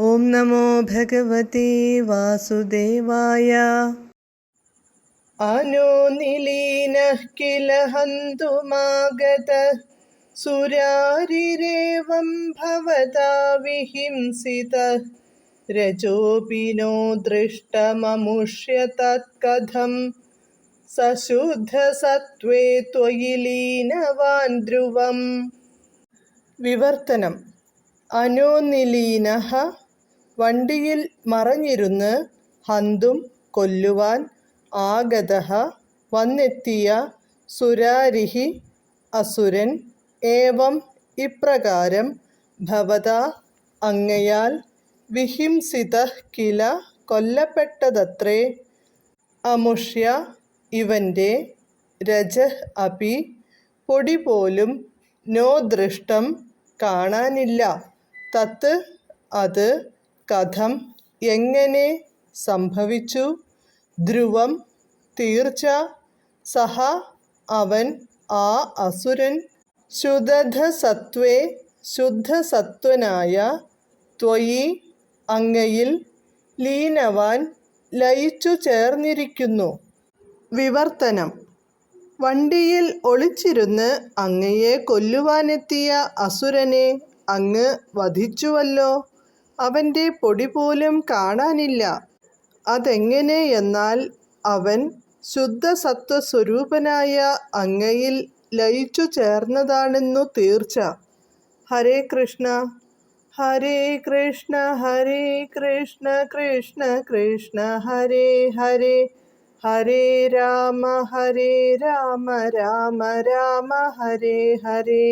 ഓം നമോ ഭഗവതേ വാസുദേവായ. അനോ നിലീനഃ കില ഹന്തുമാഗതഃ സുരാരിരേവം ഭവതാ വിഹിംസിതഃ രജോപി നോ ദൃഷ്ടമമുഷ്യ തത്കഥം സശുദ്ധസത്വേ ത്വയി ലീനവാൻ ധ്രുവം. വിവർത്തനം. അനോനിലീനഃ വണ്ടിയിൽ മറഞ്ഞിരുന്ന്, ഹന്തും കൊല്ലുവാൻ, ആഗതഃ വന്നെത്തിയ, സുരാരിഹി അസുരൻ, ഏവം ഇപ്രകാരം, ഭവതാ അങ്ങയാൽ, വിഹിംസിതഃ കില കൊല്ലപ്പെട്ടതത്രേ, അമുഷ്യ ഇവൻ്റെ, രജഃ അപി പൊടിപോലും, നോ ദൃഷ്ടം കാണാനില്ല, തത്ത് അത്, കഥം എങ്ങനെ, സംഭവിച്ചു, ധ്രുവം തീർച്ച, സഹ അവൻ ആ അസുരൻ, ശുദ്ധസത്വേ ശുദ്ധസത്വനായ, ത്വയി അങ്ങയിൽ, ലീനവാൻ ലയിച്ചു ചേർന്നിരിക്കുന്നു. വിവർത്തനം. വണ്ടിയിൽ ഒളിച്ചിരുന്ന് അങ്ങയെ കൊല്ലുവാനെത്തിയ അസുരനെ അങ്ങ് വധിച്ചുവല്ലോ. അവൻ്റെ പൊടിപോലും കാണാനില്ല. അതെങ്ങനെയെന്നാൽ അവൻ ശുദ്ധസത്വസ്വരൂപനായ അങ്ങയിൽ ലയിച്ചു ചേർന്നതാണെന്നു തീർച്ച. ഹരേ കൃഷ്ണ ഹരേ കൃഷ്ണ ഹരേ കൃഷ്ണ കൃഷ്ണ കൃഷ്ണ ഹരേ ഹരേ, ഹരേ രാമ രാമ രാമ ഹരേ ഹരേ.